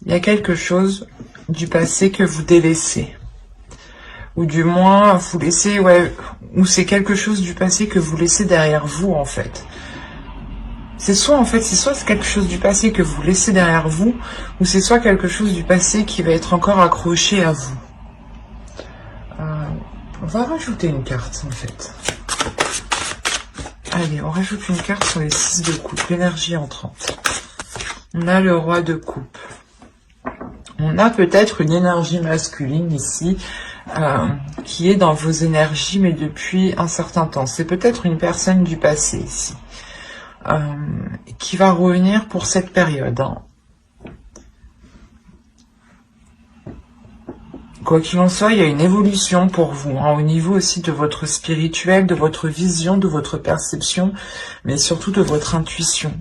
Il y a quelque chose du passé que vous délaissez. Ou du moins, vous laissez, ouais, ou c'est quelque chose du passé que vous laissez derrière vous, en fait. C'est soit c'est quelque chose du passé que vous laissez derrière vous, ou c'est soit quelque chose du passé qui va être encore accroché à vous. On va rajouter une carte, en fait. Allez, on rajoute une carte sur les 6 de coupe, l'énergie entrante. On a le roi de coupe. On a peut-être une énergie masculine ici, qui est dans vos énergies, mais depuis un certain temps. C'est peut-être une personne du passé ici. Qui va revenir pour cette période. Hein. Quoi qu'il en soit, il y a une évolution pour vous, hein, au niveau aussi de votre spirituel, de votre vision, de votre perception, mais surtout de votre intuition.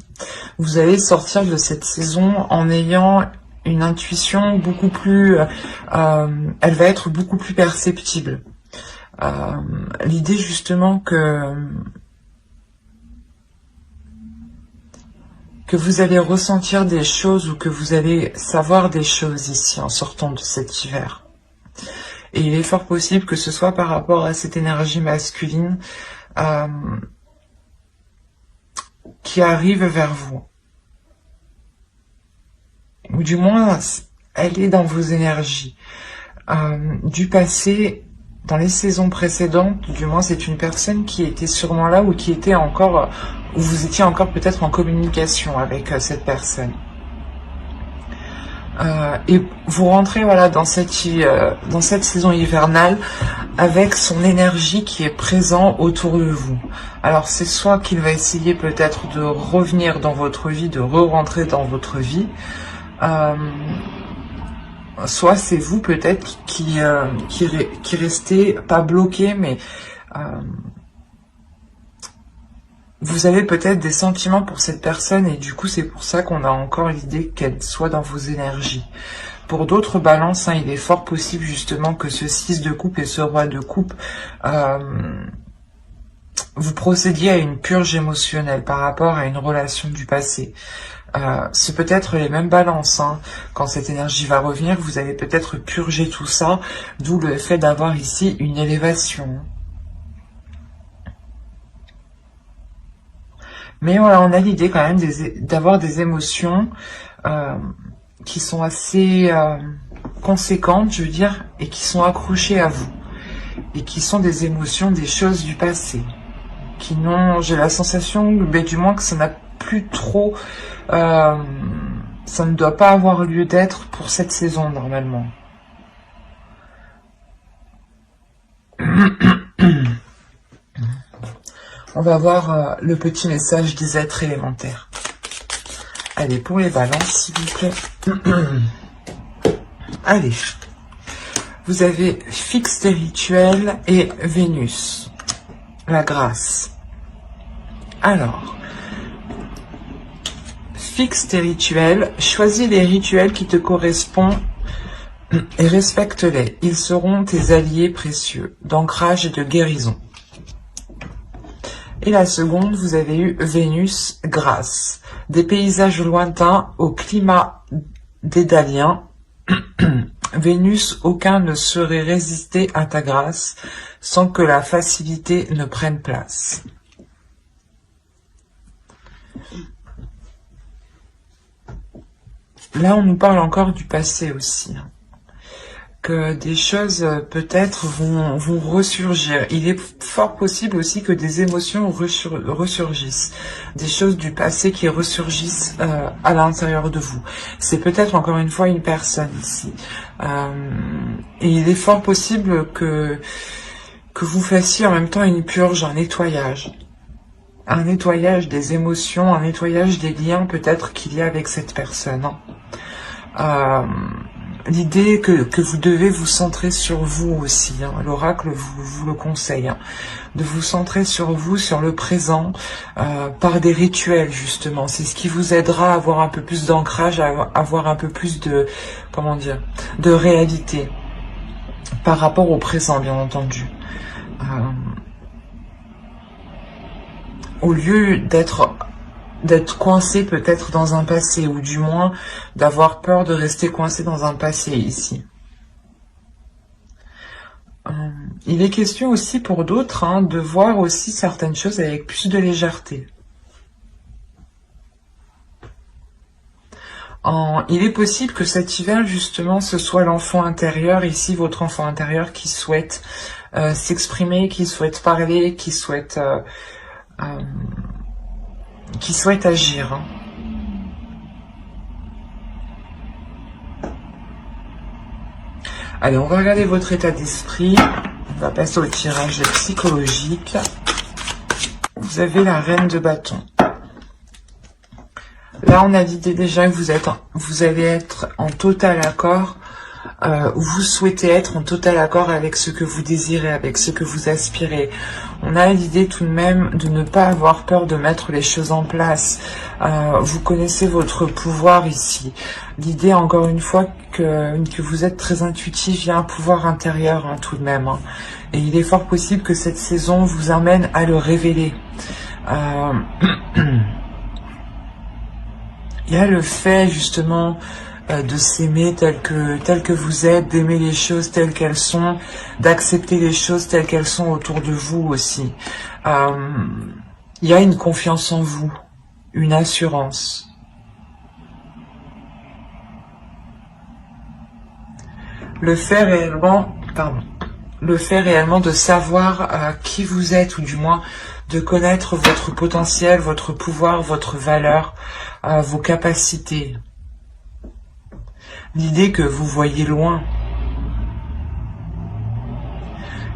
Vous allez sortir de cette saison en ayant une intuition beaucoup plus... elle va être beaucoup plus perceptible. L'idée justement que vous allez ressentir des choses ou que vous allez savoir des choses ici en sortant de cet hiver. Et il est fort possible que ce soit par rapport à cette énergie masculine qui arrive vers vous. Ou du moins, elle est dans vos énergies. Du passé, dans les saisons précédentes, du moins c'est une personne qui était sûrement là ou qui était encore... où vous étiez encore peut-être en communication avec cette personne. Et vous rentrez voilà dans cette saison hivernale avec son énergie qui est présente autour de vous. Alors c'est soit qu'il va essayer peut-être de revenir dans votre vie, de re-rentrer dans votre vie, soit c'est vous peut-être qui restez pas bloqué, mais vous avez peut-être des sentiments pour cette personne et du coup c'est pour ça qu'on a encore l'idée qu'elle soit dans vos énergies. Pour d'autres balances, hein, il est fort possible justement que ce 6 de coupe et ce roi de coupe, vous procédiez à une purge émotionnelle par rapport à une relation du passé. C'est peut-être les mêmes balances. Hein. Quand cette énergie va revenir, vous allez peut-être purger tout ça, d'où le fait d'avoir ici une élévation. Mais voilà, on a l'idée quand même d'avoir des émotions qui sont assez conséquentes, je veux dire, et qui sont accrochées à vous. Et qui sont des émotions, des choses du passé. Qui n'ont, j'ai la sensation, mais du moins que ça n'a plus trop... ça ne doit pas avoir lieu d'être pour cette saison, normalement. On va voir le petit message des êtres élémentaires. Allez, pour les balances, s'il vous plaît. Allez. Vous avez fixe et rituel et Vénus. La grâce. Alors, fixe tes rituels. Choisis les rituels qui te correspondent et respecte-les. Ils seront tes alliés précieux d'ancrage et de guérison. Et la seconde, vous avez eu Vénus, grâce. Des paysages lointains au climat dédalien. Vénus, aucun ne saurait résister à ta grâce sans que la facilité ne prenne place. Là, on nous parle encore du passé aussi. Que des choses peut-être vont ressurgir. Il est fort possible aussi que des émotions ressurgissent. Des choses du passé qui ressurgissent à l'intérieur de vous. C'est peut-être encore une fois une personne ici. Et il est fort possible que vous fassiez en même temps une purge, un nettoyage. Un nettoyage des émotions, un nettoyage des liens peut-être qu'il y a avec cette personne. L'idée que vous devez vous centrer sur vous aussi, hein. L'oracle vous le conseille, hein, de vous centrer sur vous, sur le présent, par des rituels justement. C'est ce qui vous aidera à avoir un peu plus d'ancrage, à avoir un peu plus de, comment dire, de réalité par rapport au présent, bien entendu. Au lieu d'être d'être coincé peut-être dans un passé, ou du moins d'avoir peur de rester coincé dans un passé ici. Il est question aussi pour d'autres hein, de voir aussi certaines choses avec plus de légèreté. Il est possible que cet hiver, justement, ce soit l'enfant intérieur, ici, votre enfant intérieur qui souhaite s'exprimer, qui souhaite parler, qui souhaite agir. Hein. Allez, on va regarder votre état d'esprit. On va passer au tirage psychologique. Vous avez la reine de bâton. Là, on a l'idée déjà que vous allez être en total accord, ou vous souhaitez être en total accord avec ce que vous désirez, avec ce que vous aspirez. On a l'idée tout de même de ne pas avoir peur de mettre les choses en place. Vous connaissez votre pouvoir ici. L'idée, encore une fois, que vous êtes très intuitif, il y a un pouvoir intérieur hein, tout de même. Hein. Et il est fort possible que cette saison vous amène à le révéler. Il y a le fait justement de s'aimer tel que vous êtes, d'aimer les choses telles qu'elles sont, d'accepter les choses telles qu'elles sont autour de vous aussi. Il y a une confiance en vous, une assurance. Le fait réellement de savoir qui vous êtes, ou du moins de connaître votre potentiel, votre pouvoir, votre valeur, vos capacités. L'idée que vous voyez loin.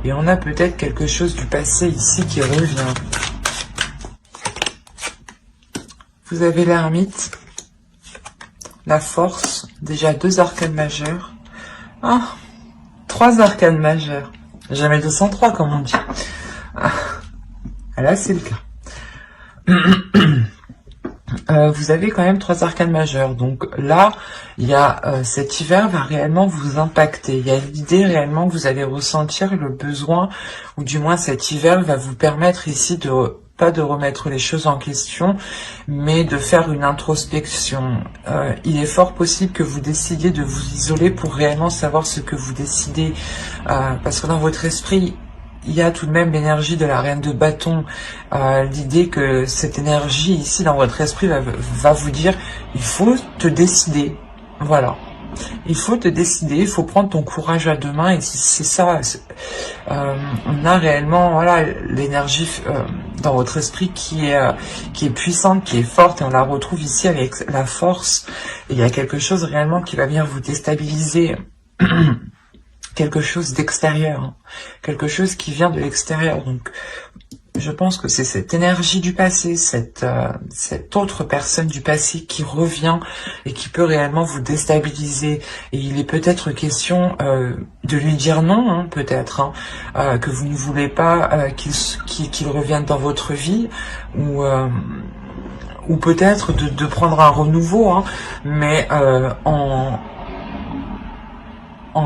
Et on a peut-être quelque chose du passé ici qui revient. Vous avez l'ermite, la force, déjà 2 arcanes majeures. 3 arcanes majeures. Jamais 203 comme on dit. Là, c'est le cas. Vous avez quand même 3 arcanes majeures. Donc là, il y a cet hiver va réellement vous impacter. Il y a l'idée réellement que vous allez ressentir le besoin, ou du moins cet hiver va vous permettre ici pas de remettre les choses en question, mais de faire une introspection. Il est fort possible que vous décidiez de vous isoler pour réellement savoir ce que vous décidez. Parce que dans votre esprit, il y a tout de même l'énergie de la reine de bâton, l'idée que cette énergie ici dans votre esprit va vous dire il faut te décider, voilà, il faut te décider, il faut prendre ton courage à 2 mains. Et c'est ça, on a réellement voilà l'énergie dans votre esprit qui est puissante, qui est forte, et on la retrouve ici avec la force. Et il y a quelque chose réellement qui va venir vous déstabiliser. Quelque chose d'extérieur, hein. Quelque chose qui vient de l'extérieur. Donc, je pense que c'est cette énergie du passé, cette autre personne du passé qui revient et qui peut réellement vous déstabiliser. Et il est peut-être question de lui dire non, hein, peut-être, hein, que vous ne voulez pas qu'il revienne dans votre vie, ou peut-être de prendre un renouveau, hein, mais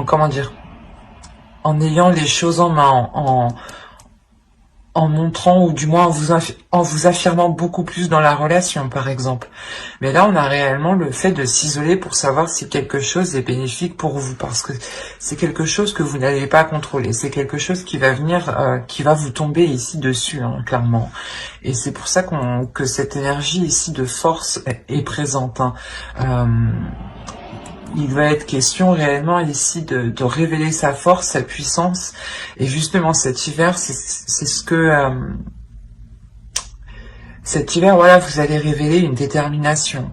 comment dire, en ayant les choses en main, en montrant, ou du moins en vous affirmant beaucoup plus dans la relation, par exemple. Mais là, on a réellement le fait de s'isoler pour savoir si quelque chose est bénéfique pour vous, parce que c'est quelque chose que vous n'allez pas contrôler. C'est quelque chose qui va venir, qui va vous tomber ici dessus, hein, clairement. Et c'est pour ça que cette énergie ici de force est présente. Hein. Il va être question réellement ici de révéler sa force, sa puissance. Et justement, cet hiver, c'est ce que... cet hiver, voilà, vous allez révéler une détermination.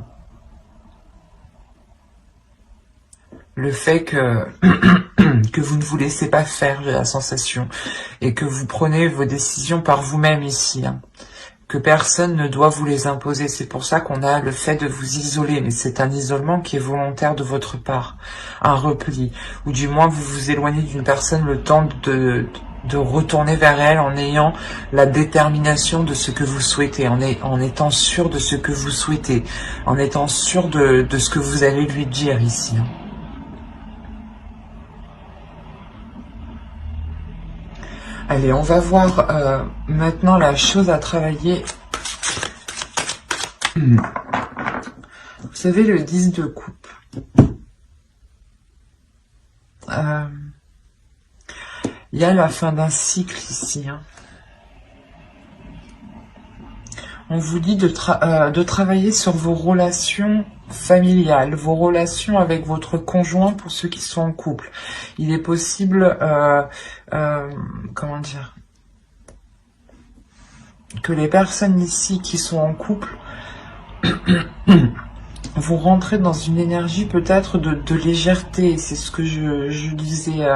Le fait que vous ne vous laissez pas faire, j'ai la sensation. Et que vous prenez vos décisions par vous-même ici, hein. Que personne ne doit vous les imposer. C'est pour ça qu'on a le fait de vous isoler, mais c'est un isolement qui est volontaire de votre part, un repli, ou du moins vous vous éloignez d'une personne le temps de retourner vers elle en ayant la détermination de ce que vous souhaitez, en étant sûr de ce que vous souhaitez, en étant sûr de ce que vous allez lui dire ici. Allez, on va voir maintenant la chose à travailler Vous savez, le 10 de coupe. Il y a la fin d'un cycle ici. Hein. On vous dit de travailler sur vos relations familiales, vos relations avec votre conjoint pour ceux qui sont en couple. Il est possible, comment dire, que les personnes ici qui sont en couple vont rentrer dans une énergie peut-être de légèreté. C'est ce que je disais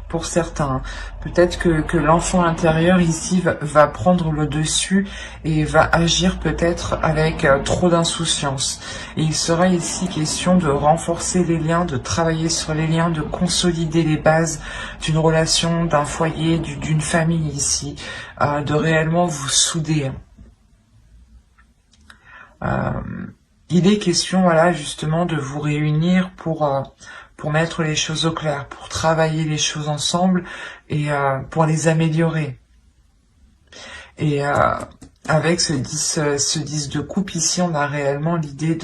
pour certains. Peut-être que l'enfant intérieur ici va prendre le dessus et va agir peut-être avec trop d'insouciance. Et il sera ici question de renforcer les liens, de travailler sur les liens, de consolider les bases d'une relation, d'un foyer, d'une famille ici, de réellement vous souder. Il est question, voilà, justement, de vous réunir pour mettre les choses au clair, pour travailler les choses ensemble et pour les améliorer. Et avec ce 10 de coupe ici, on a réellement l'idée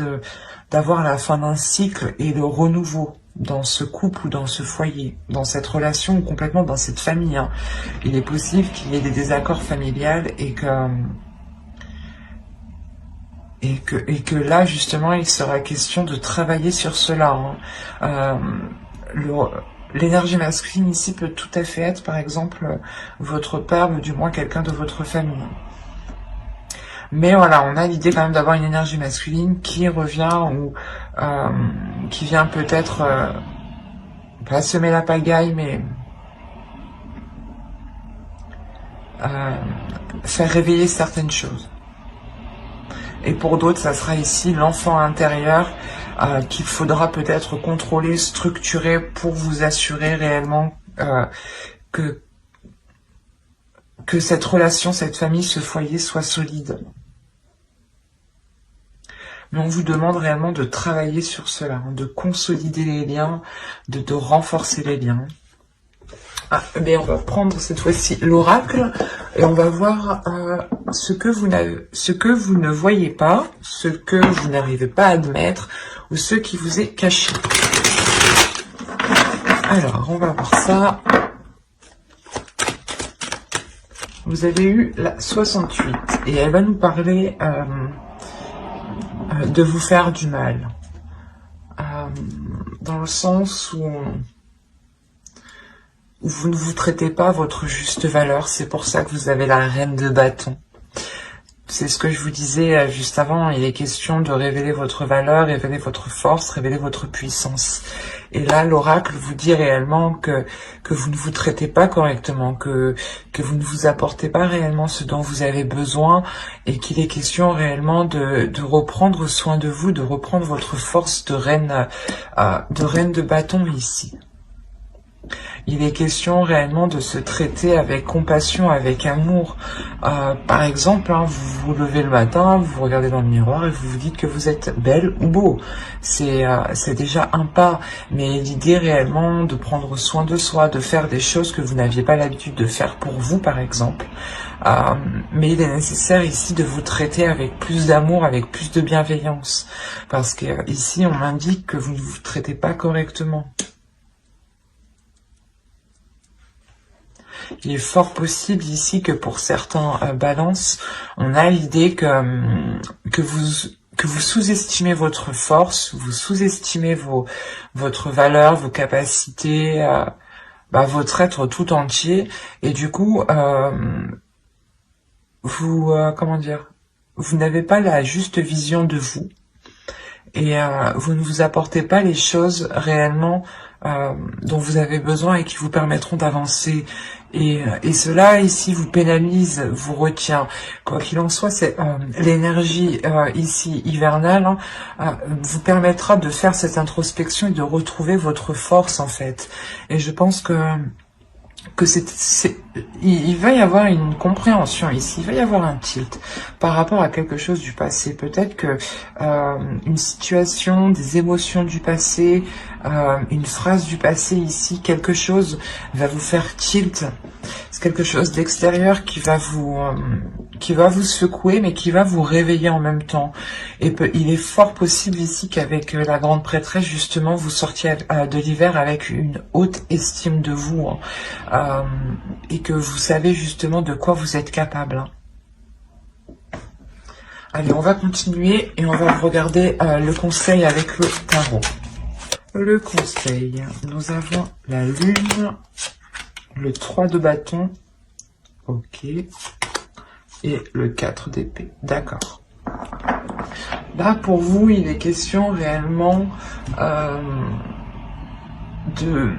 d'avoir la fin d'un cycle et le renouveau dans ce couple ou dans ce foyer, dans cette relation ou complètement dans cette famille. Hein. Il est possible qu'il y ait des désaccords familiaux et que là, justement, il sera question de travailler sur cela. Hein. L'énergie masculine ici peut tout à fait être, par exemple, votre père, ou du moins quelqu'un de votre famille. Mais voilà, on a l'idée quand même d'avoir une énergie masculine qui revient ou qui vient peut-être pas semer la pagaille, mais faire réveiller certaines choses. Et pour d'autres, ça sera ici l'enfant intérieur qu'il faudra peut-être contrôler, structurer pour vous assurer réellement que cette relation, cette famille, ce foyer soit solide. Mais on vous demande réellement de travailler sur cela, hein, de consolider les liens, de renforcer les liens. Mais on va prendre cette fois-ci l'oracle et on va voir ce que vous ne voyez pas, ce que vous n'arrivez pas à admettre ou ce qui vous est caché. Alors, on va voir ça. Vous avez eu la 68 et elle va nous parler de vous faire du mal. Dans le sens où vous ne vous traitez pas à votre juste valeur, c'est pour ça que vous avez la reine de bâton. C'est ce que je vous disais juste avant, il est question de révéler votre valeur, révéler votre force, révéler votre puissance. Et là, l'oracle vous dit réellement que vous ne vous traitez pas correctement, que vous ne vous apportez pas réellement ce dont vous avez besoin et qu'il est question réellement de reprendre soin de vous, de reprendre votre force de reine de bâton ici. Il est question réellement de se traiter avec compassion, avec amour. Par exemple, hein, vous vous levez le matin, vous vous regardez dans le miroir et vous vous dites que vous êtes belle ou beau. C'est déjà un pas, mais l'idée réellement de prendre soin de soi, de faire des choses que vous n'aviez pas l'habitude de faire pour vous, par exemple. Mais il est nécessaire ici de vous traiter avec plus d'amour, avec plus de bienveillance. Parce que ici, on m'indique que vous ne vous traitez pas correctement. Il est fort possible ici que pour certains balances, on a l'idée que vous sous-estimez votre force, vous sous-estimez votre valeur, vos capacités, votre être tout entier, et du coup, vous n'avez pas la juste vision de vous, et vous ne vous apportez pas les choses réellement dont vous avez besoin et qui vous permettront d'avancer. Et cela ici vous pénalise, vous retient. Quoi qu'il en soit, c'est l'énergie ici hivernale vous permettra de faire cette introspection et de retrouver votre force en fait. Et je pense que il va y avoir une compréhension ici, il va y avoir un tilt par rapport à quelque chose du passé. Peut-être que une situation, des émotions du passé, une phrase du passé ici, quelque chose va vous faire tilt C'est quelque chose d'extérieur qui va vous secouer, mais qui va vous réveiller en même temps. Et il est fort possible ici qu'avec la grande prêtresse, justement, vous sortiez de l'hiver avec une haute estime de vous, hein, et que vous savez justement de quoi vous êtes capable. Hein. Allez, on va continuer et on va regarder le conseil avec le tarot. Le conseil, nous avons la lune, le 3 de bâton, ok, et le 4 d'épée, d'accord. Là, pour vous, il est question réellement de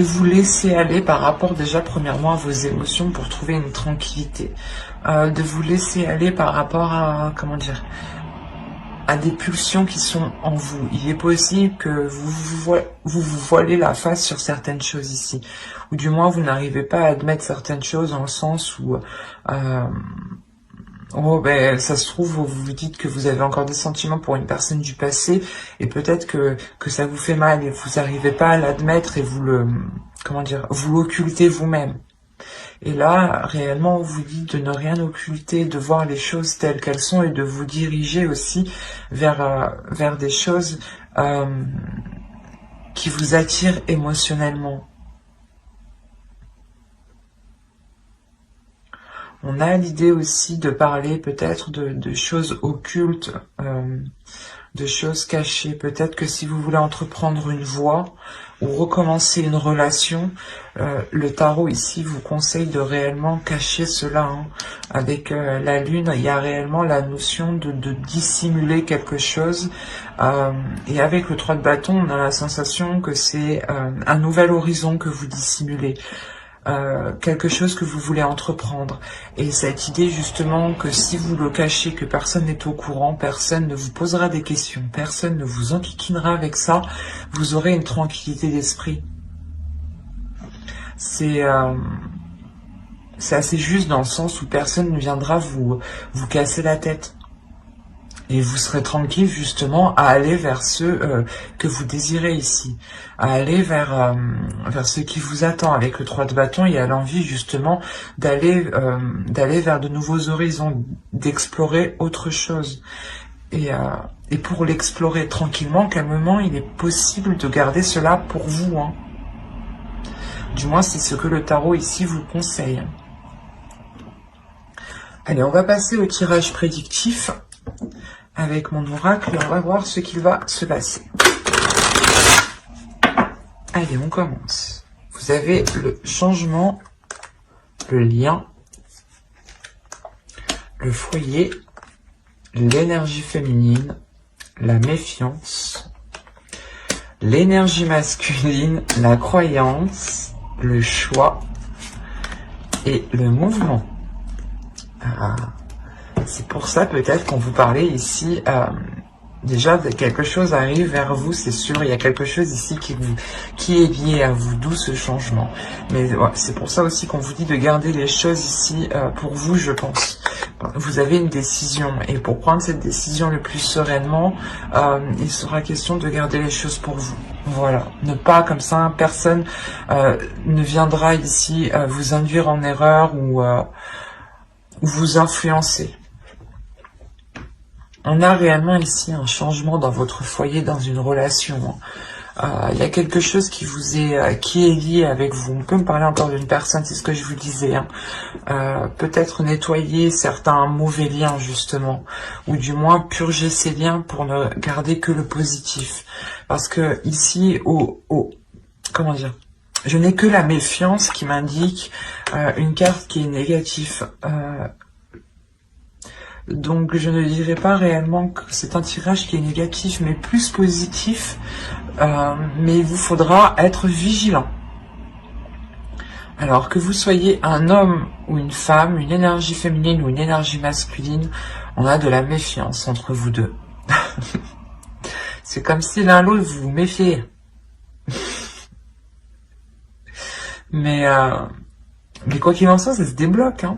vous laisser aller par rapport déjà premièrement à vos émotions pour trouver une tranquillité, de vous laisser aller par rapport à, comment dire, à des pulsions qui sont en vous. Il est possible que vous voilez la face sur certaines choses ici, ou du moins vous n'arrivez pas à admettre certaines choses dans le sens où oh, ben, ça se trouve, vous vous dites que vous avez encore des sentiments pour une personne du passé, et peut-être que ça vous fait mal, et vous n'arrivez pas à l'admettre, et vous vous l'occultez vous-même. Et là, réellement, on vous dit de ne rien occulter, de voir les choses telles qu'elles sont, et de vous diriger aussi vers des choses qui vous attirent émotionnellement. On a l'idée aussi de parler peut-être de choses occultes, de choses cachées. Peut-être que si vous voulez entreprendre une voie ou recommencer une relation, le tarot ici vous conseille de réellement cacher cela. Hein. Avec la lune, il y a réellement la notion de dissimuler quelque chose. Et avec le 3 de bâton, on a la sensation que c'est un nouvel horizon que vous dissimulez. Quelque chose que vous voulez entreprendre, et cette idée justement que si vous le cachez, que personne n'est au courant, personne ne vous posera des questions, personne ne vous enquiquinera avec ça, vous aurez une tranquillité d'esprit. C'est assez juste dans le sens où personne ne viendra vous casser la tête. Et vous serez tranquille justement à aller vers ce que vous désirez ici, à aller vers ce qui vous attend. Avec le 3 de bâton, il y a l'envie justement d'aller vers de nouveaux horizons, d'explorer autre chose. Et pour l'explorer tranquillement, calmement, il est possible de garder cela pour vous. Hein. Du moins, c'est ce que le tarot ici vous conseille. Allez, on va passer au tirage prédictif avec mon oracle, et on va voir ce qu'il va se passer. Allez, on commence. Vous avez le changement, le lien, le foyer, l'énergie féminine, la méfiance, l'énergie masculine, la croyance, le choix et le mouvement. C'est pour ça peut-être qu'on vous parlait ici, déjà quelque chose arrive vers vous, c'est sûr, il y a quelque chose ici qui est lié à vous, d'où ce changement. Mais ouais, c'est pour ça aussi qu'on vous dit de garder les choses ici pour vous, je pense. Vous avez une décision, et pour prendre cette décision le plus sereinement, il sera question de garder les choses pour vous. Voilà, ne pas comme ça, personne ne viendra ici vous induire en erreur ou vous influencer. On a réellement ici un changement dans votre foyer, dans une relation. Il y a quelque chose qui est lié avec vous. On peut me parler encore d'une personne, c'est ce que je vous disais. Hein. Peut-être nettoyer certains mauvais liens justement, ou du moins purger ces liens pour ne garder que le positif. Parce que ici, comment dire, je n'ai que la méfiance qui m'indique une carte qui est négative. Donc je ne dirais pas réellement que c'est un tirage qui est négatif, mais plus positif. Mais il vous faudra être vigilant. Alors que vous soyez un homme ou une femme, une énergie féminine ou une énergie masculine, on a de la méfiance entre vous deux. C'est comme si l'un l'autre vous vous méfiez. Mais quoi qu'il en soit, ça se débloque, hein.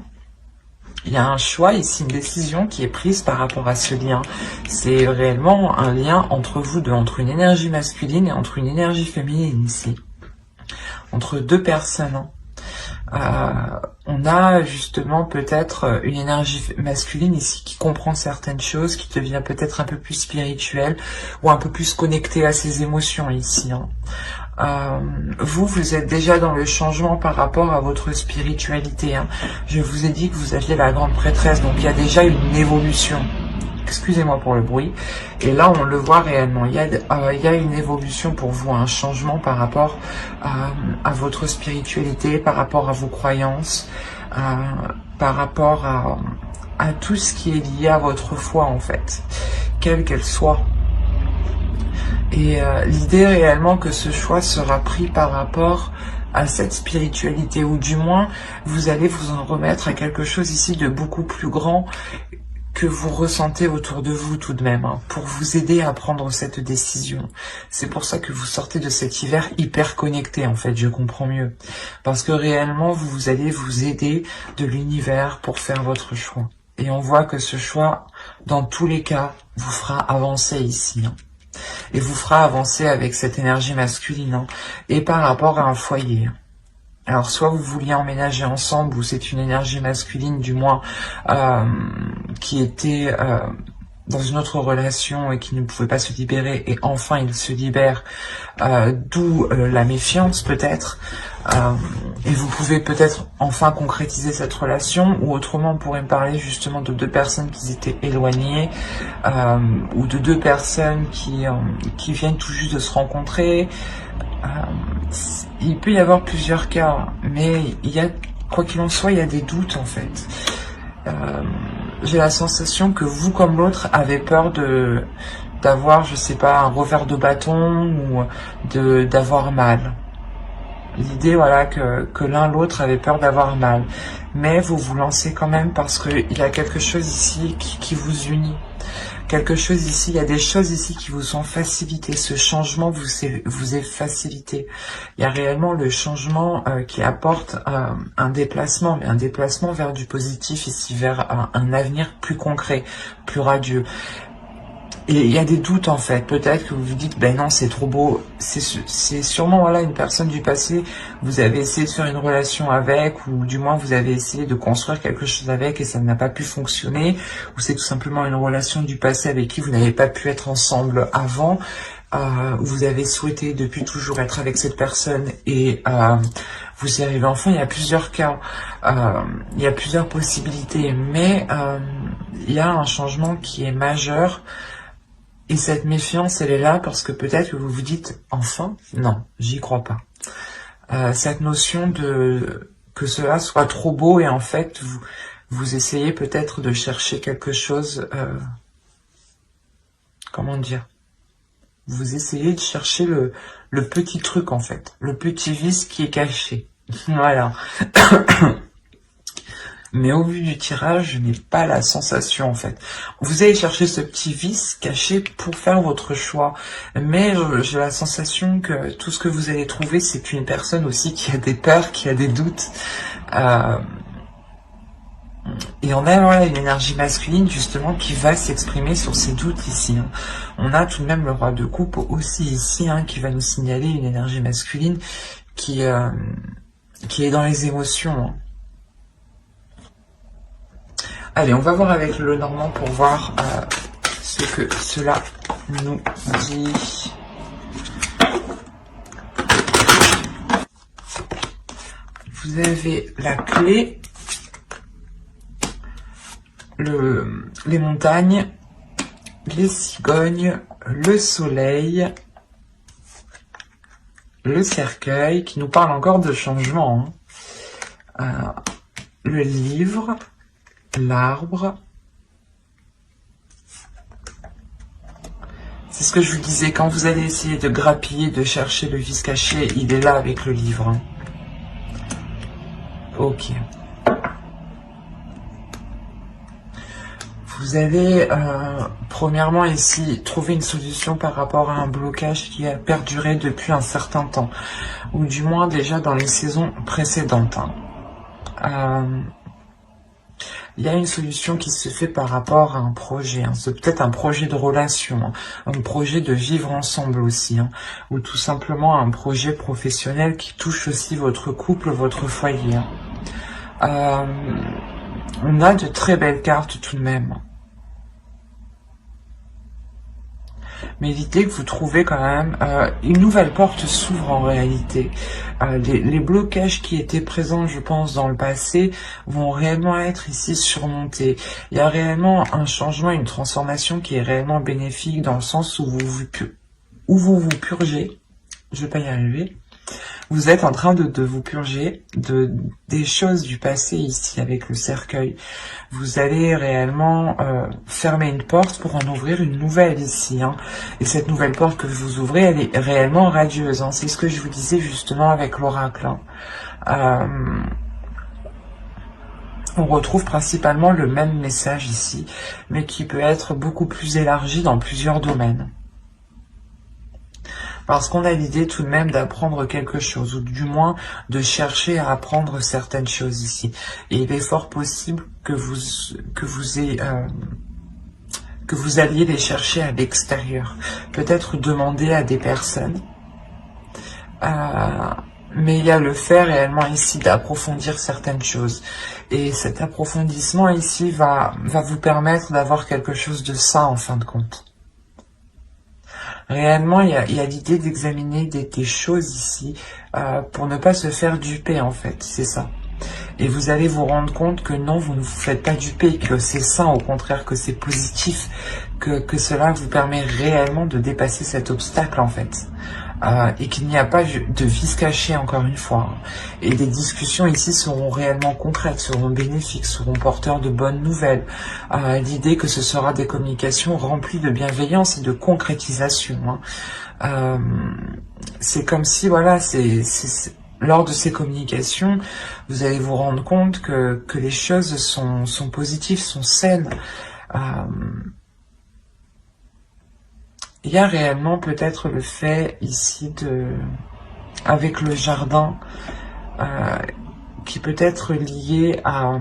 Il y a un choix ici, une décision qui est prise par rapport à ce lien. C'est réellement un lien entre vous deux, entre une énergie masculine et entre une énergie féminine ici. entre deux personnes. Hein. On a justement peut-être une énergie masculine ici qui comprend certaines choses, qui devient peut-être un peu plus spirituelle ou un peu plus connectée à ses émotions ici. Hein. Vous êtes déjà dans le changement par rapport à votre spiritualité. Hein. Je vous ai dit que vous aviez la grande prêtresse, donc il y a déjà une évolution. Excusez-moi pour le bruit. Et là, on le voit réellement. Il y a une évolution pour vous, un changement par rapport à votre spiritualité, par rapport à vos croyances, par rapport à tout ce qui est lié à votre foi, en fait, quelle qu'elle soit. Et l'idée réellement que ce choix sera pris par rapport à cette spiritualité, ou du moins, vous allez vous en remettre à quelque chose ici de beaucoup plus grand que vous ressentez autour de vous tout de même, hein, pour vous aider à prendre cette décision. C'est pour ça que vous sortez de cet hiver hyper connecté, en fait, je comprends mieux. Parce que réellement, vous allez vous aider de l'univers pour faire votre choix. Et on voit que ce choix, dans tous les cas, vous fera avancer ici. Hein. Et vous fera avancer avec cette énergie masculine. Hein, et par rapport à un foyer. Alors, soit vous vouliez emménager ensemble, ou c'est une énergie masculine, du moins, qui était dans une autre relation et qui ne pouvait pas se libérer, et enfin il se libère, d'où la méfiance peut-être, et vous pouvez peut-être enfin concrétiser cette relation, ou autrement on pourrait me parler justement de deux personnes qui étaient éloignées, ou de deux personnes qui viennent tout juste de se rencontrer. Il peut y avoir plusieurs cas, mais il y a, quoi qu'il en soit, il y a des doutes en fait. J'ai la sensation que vous comme l'autre avez peur d'avoir, je sais pas, un revers de bâton ou d'avoir mal. L'idée, voilà, que l'un l'autre avait peur d'avoir mal. Mais vous vous lancez quand même parce qu'il y a quelque chose ici qui vous unit. Quelque chose ici, il y a des choses ici qui vous sont facilitées. Ce changement vous est facilité. Il y a réellement le changement qui apporte un déplacement, mais un déplacement vers du positif ici, vers un avenir plus concret, plus radieux. Et il y a des doutes en fait, peut-être que vous vous dites, ben non c'est trop beau, c'est sûrement voilà une personne du passé, vous avez essayé de faire une relation avec, ou du moins vous avez essayé de construire quelque chose avec et ça n'a pas pu fonctionner, ou c'est tout simplement une relation du passé avec qui vous n'avez pas pu être ensemble avant, vous avez souhaité depuis toujours être avec cette personne et vous y arrivez enfin, il y a plusieurs cas, il y a plusieurs possibilités, mais il y a un changement qui est majeur. Et cette méfiance, elle est là parce que peut-être que vous vous dites, enfin, non, j'y crois pas. Cette notion de que cela soit trop beau et en fait, vous essayez peut-être de chercher quelque chose, comment dire, vous essayez de chercher le petit truc en fait, le petit vice qui est caché. Voilà. Mais au vu du tirage, je n'ai pas la sensation en fait. Vous allez chercher ce petit vice caché pour faire votre choix. Mais j'ai la sensation que tout ce que vous allez trouver, c'est une personne aussi qui a des peurs, qui a des doutes. Et on a voilà, une énergie masculine justement qui va s'exprimer sur ces doutes ici. Hein. On a tout de même le roi de coupe aussi ici qui va nous signaler une énergie masculine qui est dans les émotions. Hein. Allez, on va voir avec le Normand pour voir ce que cela nous dit. Vous avez la clé, les montagnes, les cigognes, le soleil, le cercueil, qui nous parle encore de changement, le livre, l'arbre. C'est ce que je vous disais, quand vous allez essayer de grappiller, de chercher le vice caché, il est là avec le livre. Ok. Vous allez, premièrement ici, trouver une solution par rapport à un blocage qui a perduré depuis un certain temps, ou du moins déjà dans les saisons précédentes. il y a une solution qui se fait par rapport à un projet. Hein. C'est peut-être un projet de relation, hein, un projet de vivre ensemble aussi, hein, ou tout simplement un projet professionnel qui touche aussi votre couple, votre foyer. Hein. On a de très belles cartes tout de même. Mais l'idée que vous trouvez quand même, une nouvelle porte s'ouvre en réalité. Les blocages qui étaient présents, je pense, dans le passé, vont réellement être ici surmontés. Il y a réellement un changement, une transformation qui est réellement bénéfique dans le sens où vous vous purgez. Je vais pas y arriver. Vous êtes en train de vous purger des choses du passé ici avec le cercueil. Vous allez réellement fermer une porte pour en ouvrir une nouvelle ici. Hein. Et cette nouvelle porte que vous ouvrez, elle est réellement radieuse. Hein. C'est ce que je vous disais justement avec l'oracle. Hein. On retrouve principalement le même message ici, mais qui peut être beaucoup plus élargi dans plusieurs domaines. Parce qu'on a l'idée tout de même d'apprendre quelque chose, ou du moins de chercher à apprendre certaines choses ici. Et il est fort possible que vous alliez les chercher à l'extérieur. Peut-être demander à des personnes. Mais il y a le fait réellement ici d'approfondir certaines choses. Et cet approfondissement ici va vous permettre d'avoir quelque chose de sain en fin de compte. Réellement, il y a l'idée d'examiner des choses ici pour ne pas se faire duper, en fait, c'est ça. Et vous allez vous rendre compte que non, vous ne vous faites pas duper, que c'est sain, au contraire, que c'est positif, que cela vous permet réellement de dépasser cet obstacle, en fait. Et qu'il n'y a pas de vice caché, encore une fois. Et les discussions ici seront réellement concrètes, seront bénéfiques, seront porteurs de bonnes nouvelles. L'idée que ce sera des communications remplies de bienveillance et de concrétisation. Hein. C'est comme si, voilà, lors de ces communications, vous allez vous rendre compte que les choses sont positives, sont saines. Il y a réellement peut-être le fait ici avec le jardin, qui peut être lié à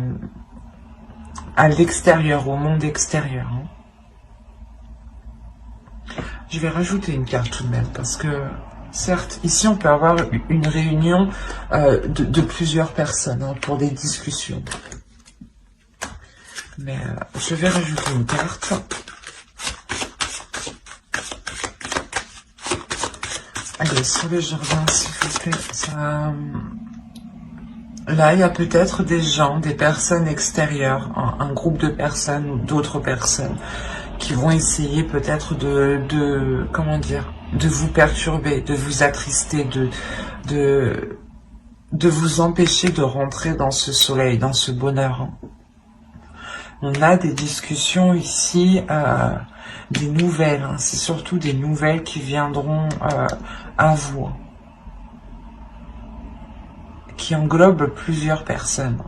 l'extérieur, au monde extérieur. Hein. Je vais rajouter une carte tout de même, parce que, certes, ici on peut avoir une réunion de plusieurs personnes hein, pour des discussions. Mais je vais rajouter une carte. Allez, sur le jardin, s'il vous plaît. Là, il y a peut-être des gens, des personnes extérieures, un groupe de personnes ou d'autres personnes qui vont essayer peut-être comment dire, de vous perturber, de vous attrister, de vous empêcher de rentrer dans ce soleil, dans ce bonheur. On a des discussions ici, des nouvelles, hein. C'est surtout des nouvelles qui viendront à vous, qui englobent plusieurs personnes.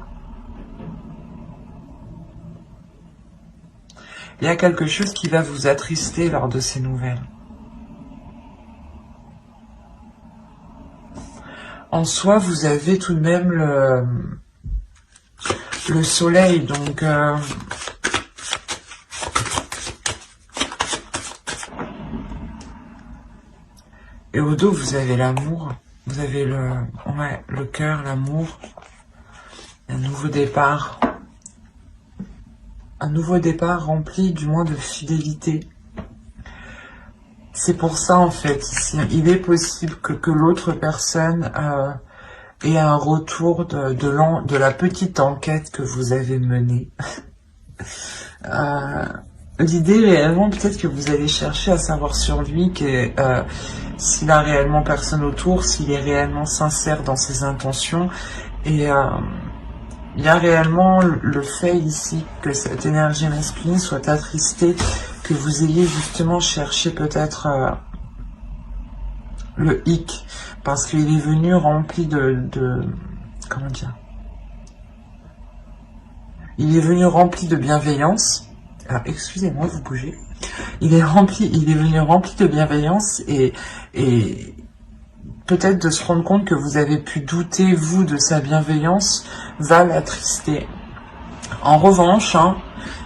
Il y a quelque chose qui va vous attrister lors de ces nouvelles. En soi, vous avez tout de même le soleil, donc et au dos, vous avez l'amour, vous avez le cœur, l'amour, un nouveau départ rempli du moins de fidélité. C'est pour ça en fait, ici, il est possible que l'autre personne ait un retour de la petite enquête que vous avez menée. L'idée réellement, peut-être que vous allez chercher à savoir sur lui s'il a réellement personne autour, s'il est réellement sincère dans ses intentions. Et il y a réellement le fait ici que cette énergie masculine soit attristée, que vous ayez justement cherché peut-être le hic, parce qu'il est venu rempli comment dire, il est venu rempli de bienveillance. Alors, excusez-moi, vous bougez. Il est venu rempli de bienveillance et peut-être de se rendre compte que vous avez pu douter, vous, de sa bienveillance, va l'attrister. En revanche, hein,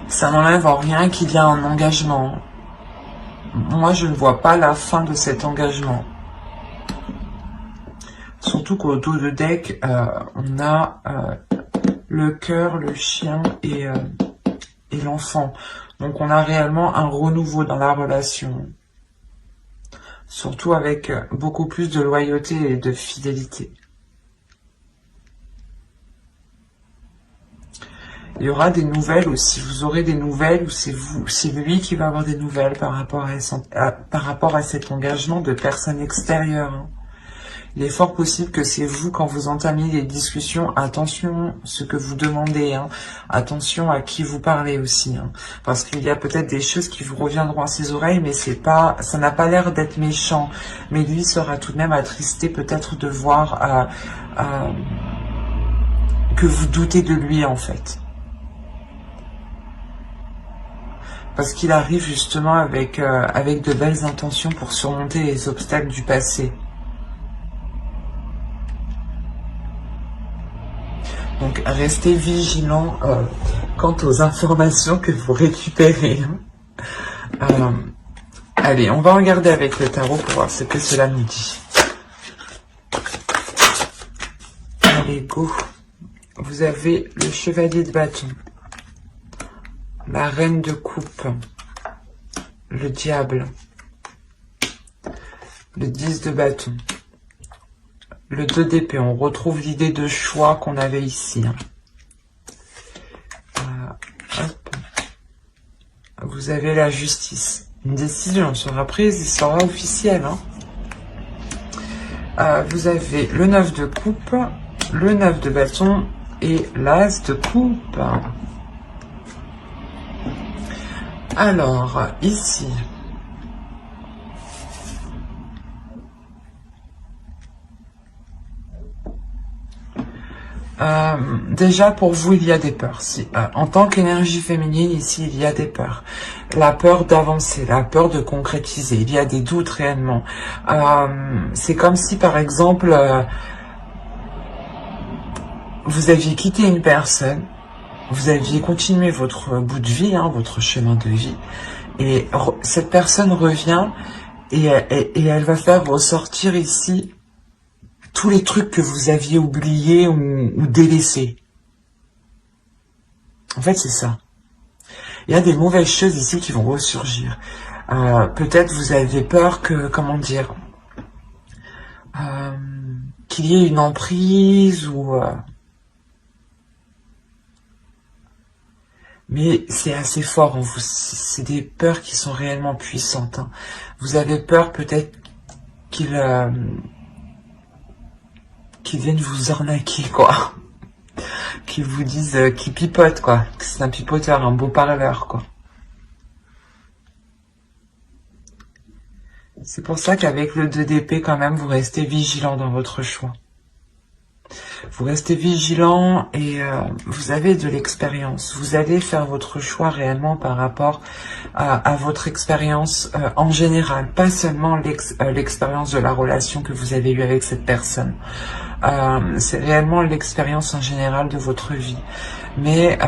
ça n'enlève en rien qu'il y a un engagement. Moi, je ne vois pas la fin de cet engagement. Surtout qu'au dos de deck, on a le cœur, le chien et l'enfant. Donc on a réellement un renouveau dans la relation. Surtout avec beaucoup plus de loyauté et de fidélité. Il y aura des nouvelles aussi, vous aurez des nouvelles ou c'est lui qui va avoir des nouvelles par rapport à cet engagement de personnes extérieures. Hein. Il est fort possible que c'est vous, quand vous entamiez les discussions, attention ce que vous demandez, hein. Attention à qui vous parlez aussi, hein. Parce qu'il y a peut-être des choses qui vous reviendront à ses oreilles, mais c'est pas, ça n'a pas l'air d'être méchant. Mais lui sera tout de même attristé peut-être de voir que vous doutez de lui en fait. Parce qu'il arrive justement avec de belles intentions pour surmonter les obstacles du passé. Donc restez vigilant quant aux informations que vous récupérez. Allez, on va regarder avec le tarot pour voir ce que cela nous dit. Allez, go. Vous avez le chevalier de bâton, la reine de coupe, le diable, le 10 de bâton, le 2 d'épée. On retrouve l'idée de choix qu'on avait ici. Hop. Vous avez la justice. Une décision sera prise et sera officielle. Vous avez le 9 de coupe, le 9 de bâton et l'as de coupe. Alors, ici, déjà pour vous, il y a des peurs. Si, en tant qu'énergie féminine, ici, il y a des peurs. La peur d'avancer, la peur de concrétiser. Il y a des doutes réellement. C'est comme si, par exemple, vous aviez quitté une personne. Vous aviez continué votre bout de vie, hein, votre chemin de vie, et cette personne revient et elle va faire ressortir ici tous les trucs que vous aviez oubliés ou délaissés. En fait, c'est ça. Il y a des mauvaises choses ici qui vont ressurgir. Peut-être vous avez peur que, comment dire, qu'il y ait une emprise ou... Mais c'est assez fort en vous, c'est des peurs qui sont réellement puissantes. Hein. Vous avez peur peut-être qu'ils viennent vous arnaquer, quoi. Qu'ils vous disent, qu'ils pipotent, quoi. Que c'est un pipoteur, un beau parleur, quoi. C'est pour ça qu'avec le 2 d'épée, quand même, vous restez vigilant dans votre choix. Vous restez vigilant et vous avez de l'expérience. Vous allez faire votre choix réellement par rapport à votre expérience en général, pas seulement l'expérience de la relation que vous avez eue avec cette personne. C'est réellement l'expérience en général de votre vie. Mais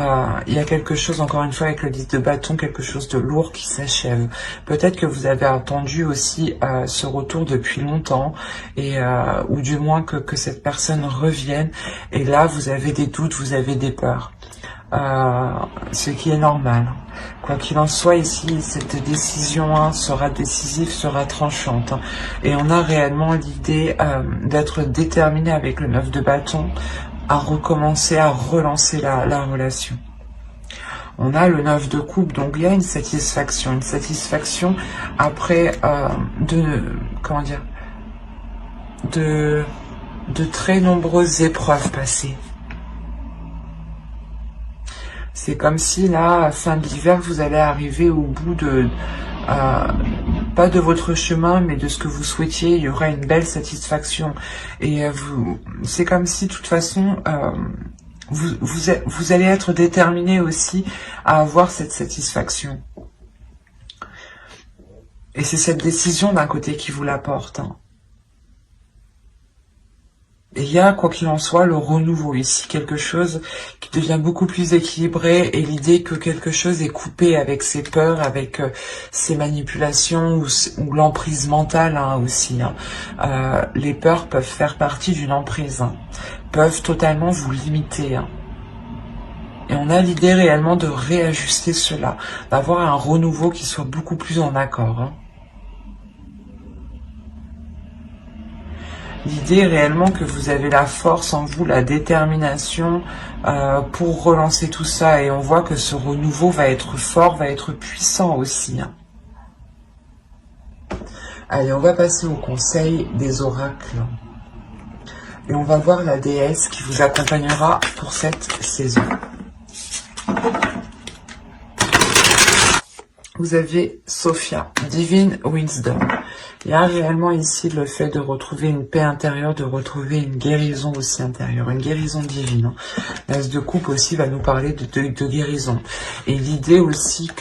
il y a quelque chose, encore une fois, avec le 10 de bâton, quelque chose de lourd qui s'achève. Peut-être que vous avez attendu aussi ce retour depuis longtemps, et ou du moins que cette personne revienne. Et là, vous avez des doutes, vous avez des peurs. Ce qui est normal. Quoi qu'il en soit, ici, cette décision sera décisive, sera tranchante. Et on a réellement l'idée d'être déterminé avec le 9 de bâton à recommencer, à relancer la relation. On a le 9 de coupe, donc il y a une satisfaction après comment dire, de très nombreuses épreuves passées. C'est comme si là, à fin de l'hiver, vous allez arriver au bout de pas de votre chemin, mais de ce que vous souhaitiez. Il y aura une belle satisfaction. Et c'est comme si, de toute façon, vous allez être déterminé aussi à avoir cette satisfaction. Et c'est cette décision d'un côté qui vous l'apporte. il y a, quoi qu'il en soit, le renouveau ici, quelque chose qui devient beaucoup plus équilibré, et l'idée que quelque chose est coupé avec ses peurs, avec ses manipulations ou l'emprise mentale hein, aussi. Hein. Les peurs peuvent faire partie d'une emprise, hein, peuvent totalement vous limiter. Hein. Et on a l'idée réellement de réajuster cela, d'avoir un renouveau qui soit beaucoup plus en accord. Hein. L'idée est réellement que vous avez la force en vous, la détermination pour relancer tout ça. Et on voit que ce renouveau va être fort, va être puissant aussi. Hein. Allez, on va passer au conseil des oracles. Et on va voir la déesse qui vous accompagnera pour cette saison. Vous avez Sophia, Divine Wisdom. Il y a réellement ici le fait de retrouver une paix intérieure, de retrouver une guérison aussi intérieure, une guérison divine. L'As de coupe aussi va nous parler de guérison. Et l'idée aussi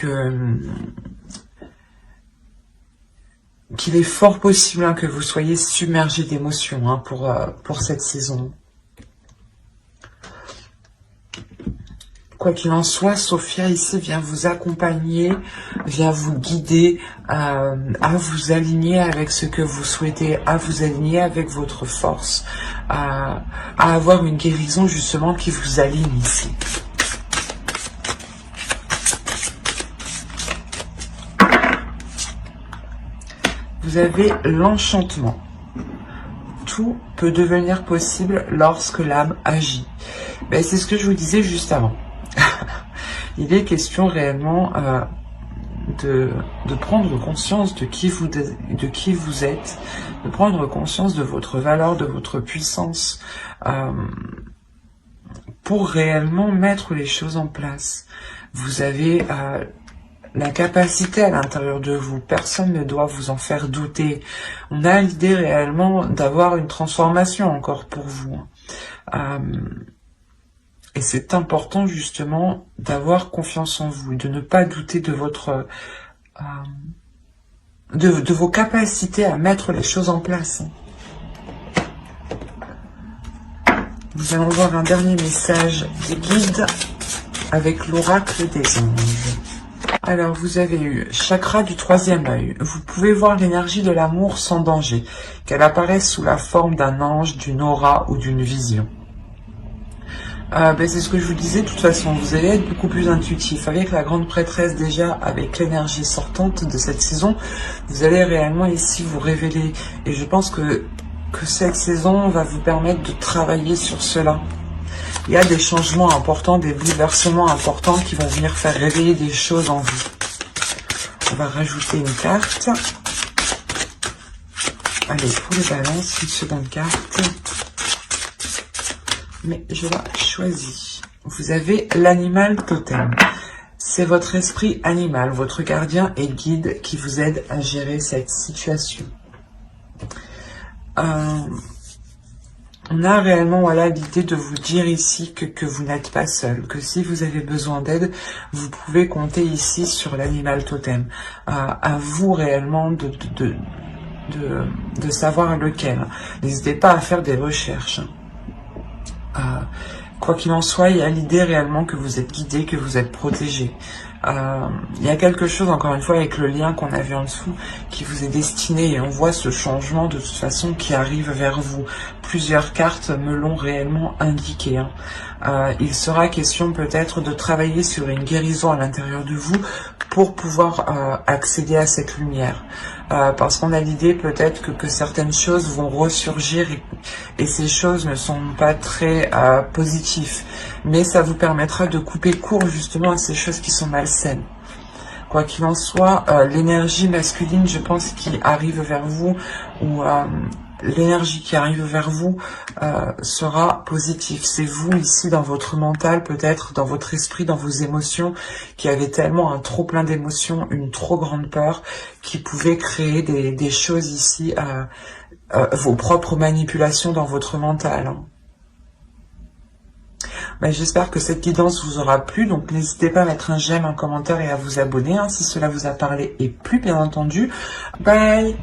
qu'il est fort possible hein, que vous soyez submergé d'émotions hein, pour cette saison. Quoi qu'il en soit, Sophia ici vient vous accompagner, vient vous guider à vous aligner avec ce que vous souhaitez, à vous aligner avec votre force, à avoir une guérison justement qui vous aligne ici. Vous avez l'enchantement. Tout peut devenir possible lorsque l'âme agit. Ben, c'est ce que je vous disais juste avant. Il est question réellement de prendre conscience de qui vous êtes, de prendre conscience de votre valeur, de votre puissance, pour réellement mettre les choses en place. Vous avez la capacité à l'intérieur de vous, personne ne doit vous en faire douter. On a l'idée réellement d'avoir une transformation encore pour vous. Et c'est important justement d'avoir confiance en vous, de ne pas douter de votre de vos capacités à mettre les choses en place. Nous allons voir un dernier message des guides avec l'oracle des anges. Alors vous avez eu chakra du troisième œil. Vous pouvez voir l'énergie de l'amour sans danger, qu'elle apparaisse sous la forme d'un ange, d'une aura ou d'une vision. C'est ce que je vous disais, de toute façon, vous allez être beaucoup plus intuitif. Avec la grande prêtresse déjà, avec l'énergie sortante de cette saison, vous allez réellement ici vous révéler. Et je pense que cette saison va vous permettre de travailler sur cela. Il y a des changements importants, des bouleversements importants qui vont venir faire réveiller des choses en vous. On va rajouter une carte. Allez, pour les balances, une seconde carte. Mais je la choisis. Vous avez l'animal totem. C'est votre esprit animal, votre gardien et guide qui vous aide à gérer cette situation. On a réellement voilà, l'idée de vous dire ici que vous n'êtes pas seul, que si vous avez besoin d'aide, vous pouvez compter ici sur l'animal totem. À vous réellement de savoir lequel. N'hésitez pas à faire des recherches. Quoi qu'il en soit, il y a l'idée réellement que vous êtes guidé, que vous êtes protégé. Il y a quelque chose, encore une fois, avec le lien qu'on a vu en dessous, qui vous est destiné, et on voit ce changement de toute façon qui arrive vers vous. Plusieurs cartes me l'ont réellement indiqué. Hein. Il sera question peut-être de travailler sur une guérison à l'intérieur de vous pour pouvoir accéder à cette lumière. Parce qu'on a l'idée peut-être que certaines choses vont ressurgir et ces choses ne sont pas très positives. Mais ça vous permettra de couper court justement à ces choses qui sont malsaines. Quoi qu'il en soit, l'énergie masculine, je pense, qui arrive vers vous, ou l'énergie qui arrive vers vous sera positive. C'est vous ici dans votre mental, peut-être dans votre esprit, dans vos émotions, qui avez tellement un trop plein d'émotions, une trop grande peur, qui pouvait créer des choses ici, vos propres manipulations dans votre mental. Hein. J'espère que cette guidance vous aura plu, donc n'hésitez pas à mettre un j'aime, un commentaire et à vous abonner hein, si cela vous a parlé et plu bien entendu. Bye.